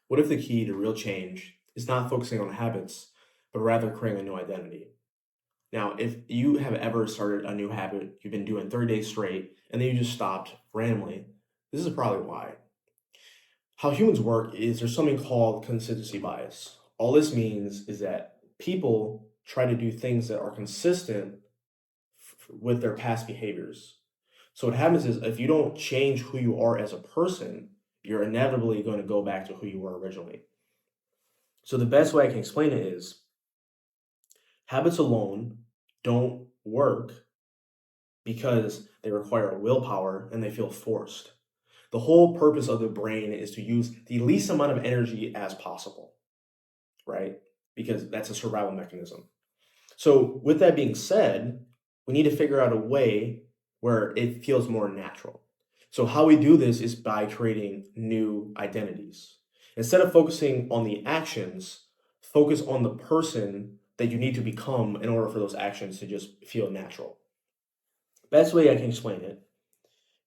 What if the key to real change is not focusing on habits, but rather creating a new identity? Now, if you have ever started a new habit you've been doing 30 days straight and then you just stopped randomly, this is probably why. How humans work is there's something called consistency bias. All this means is that people try to do things that are consistent with their past behaviors. So what happens is if you don't change who you are as a person, you're inevitably going to go back to who you were originally. So the best way I can explain it is habits alone don't work because they require willpower and they feel forced. The whole purpose of the brain is to use the least amount of energy as possible, right? Because that's a survival mechanism. So, with that being said, we need to figure out a way where it feels more natural. So, how we do this is by creating new identities. Instead of focusing on the actions, focus on the person that you need to become in order for those actions to just feel natural. Best way I can explain it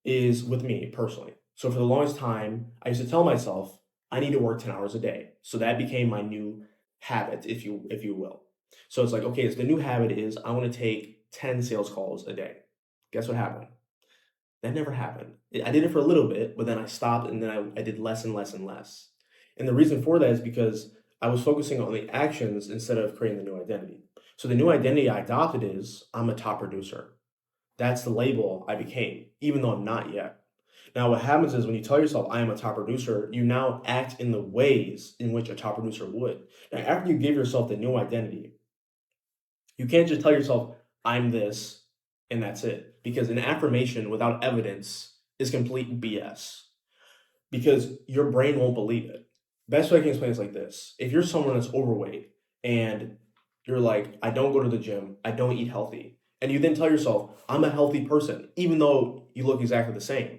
is with me personally. So for the longest time, I used to tell myself I need to work 10 hours a day. So that became my new habit, if you will. So it's like, okay, so the new habit is I want to take 10 sales calls a day. Guess what happened? That never happened. I did it for a little bit, but then I stopped and then I did less and less and less. And the reason for that is because I was focusing on the actions instead of creating the new identity. So the new identity I adopted is I'm a top producer. That's the label I became, even though I'm not yet. Now, what happens is when you tell yourself, I am a top producer, you now act in the ways in which a top producer would. Now, after you give yourself the new identity, you can't just tell yourself, I'm this, and that's it. Because an affirmation without evidence is complete BS. Because your brain won't believe it. Best way I can explain it is like this. If you're someone that's overweight and you're like, I don't go to the gym, I don't eat healthy, and you then tell yourself, I'm a healthy person, even though you look exactly the same,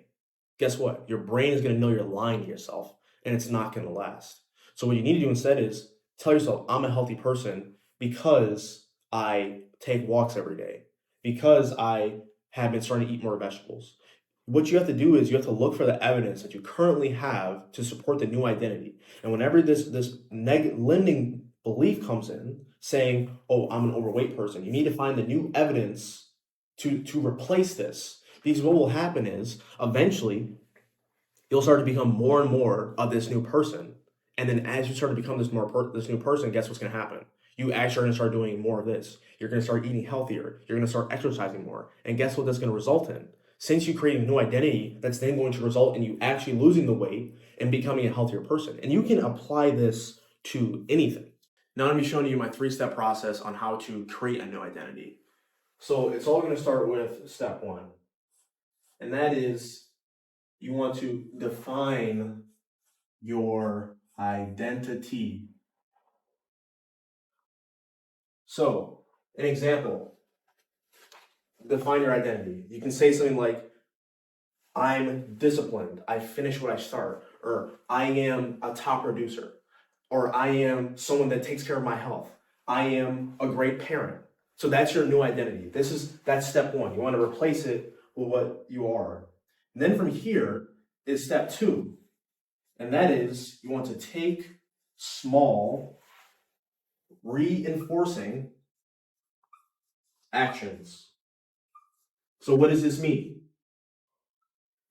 guess what? Your brain is going to know you're lying to yourself and it's not going to last. So, what you need to do instead is tell yourself, I'm a healthy person because I take walks every day, because I have been starting to eat more vegetables. What you have to do is you have to look for the evidence that you currently have to support the new identity. And whenever this limiting belief comes in, saying, "Oh, I'm an overweight person," you need to find the new evidence to replace this. Because what will happen is eventually you'll start to become more and more of this new person. And then as you start to become this new person, guess what's going to happen? You actually are going to start doing more of this. You're going to start eating healthier. You're going to start exercising more. And guess what that's going to result in? Since you create a new identity, that's then going to result in you actually losing the weight and becoming a healthier person. And you can apply this to anything. Now I'm going to be showing you my 3-step process on how to create a new identity. So it's all going to start with step one, and that is you want to define your identity. So, an example, define your identity. You can say something like, I'm disciplined, I finish what I start, or I am a top producer, or I am someone that takes care of my health, I am a great parent. So that's your new identity. That's step one. You want to replace it with what you are. And then from here is step two, and that is you want to take small reinforcing actions. So what does this mean?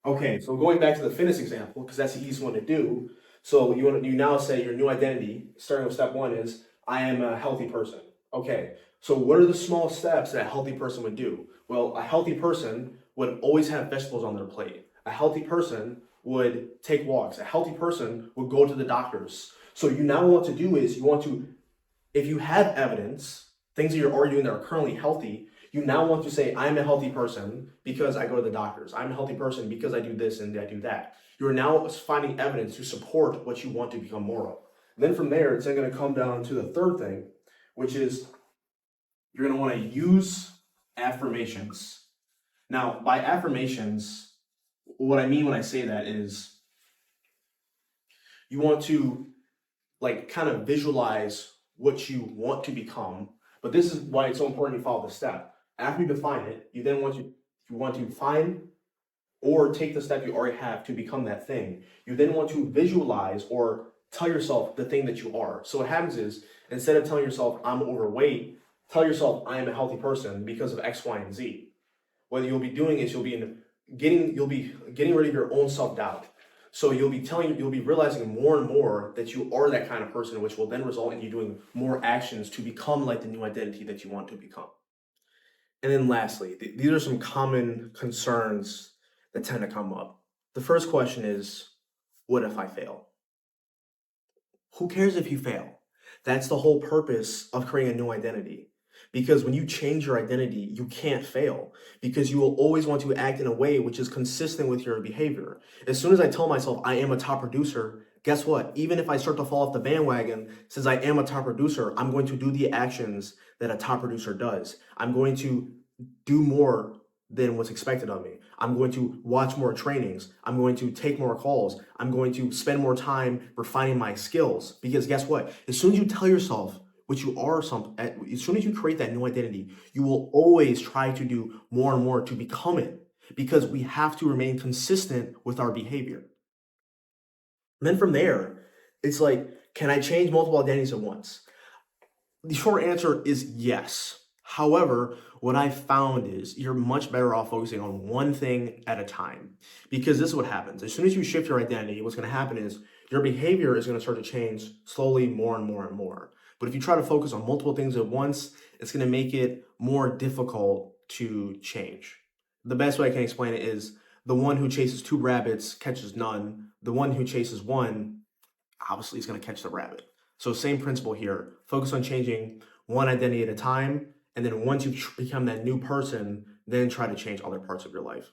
Okay, so going back to the fitness example, because that's the easiest one to do. So you now say your new identity, starting with step one, is I am a healthy person. Okay, so what are the small steps that a healthy person would do? Well, a healthy person would always have vegetables on their plate. A healthy person would take walks. A healthy person would go to the doctors. So you now want to do is you want to, if you have evidence, things that you're already doing that are currently healthy, you now want to say, I'm a healthy person because I go to the doctors. I'm a healthy person because I do this and I do that. You're now finding evidence to support what you want to become more of. And then from there, it's then going to come down to the third thing, which is you're going to want to use affirmations. Now, by affirmations, what I mean when I say that is you want to like kind of visualize what you want to become. But this is why it's so important you follow the step. After you define it, you want to find or take the step you already have to become that thing. You then want to visualize or tell yourself the thing that you are. So what happens is, instead of telling yourself, I'm overweight, tell yourself, I am a healthy person because of X, Y, and Z. What you'll be doing is you'll be getting rid of your own self-doubt. So you'll be realizing more and more that you are that kind of person, which will then result in you doing more actions to become like the new identity that you want to become. And then lastly, these are some common concerns that tend to come up. The first question is, what if I fail? Who cares if you fail? That's the whole purpose of creating a new identity. Because when you change your identity, you can't fail because you will always want to act in a way which is consistent with your behavior. As soon as I tell myself I am a top producer, guess what? Even if I start to fall off the bandwagon, since I am a top producer, I'm going to do the actions that a top producer does. I'm going to do more than what's expected of me. I'm going to watch more trainings. I'm going to take more calls. I'm going to spend more time refining my skills. Because guess what? As soon as you tell yourself what you are, as soon as you create that new identity, you will always try to do more and more to become it. Because we have to remain consistent with our behavior. And then from there, it's like, can I change multiple identities at once? The short answer is yes. However, what I found is you're much better off focusing on one thing at a time. Because this is what happens. As soon as you shift your identity, what's going to happen is your behavior is going to start to change slowly more and more and more. But if you try to focus on multiple things at once, it's going to make it more difficult to change. The best way I can explain it is the one who chases two rabbits catches none. The one who chases one obviously is going to catch the rabbit. So same principle here. Focus on changing one identity at a time. And then once you become that new person, then try to change other parts of your life.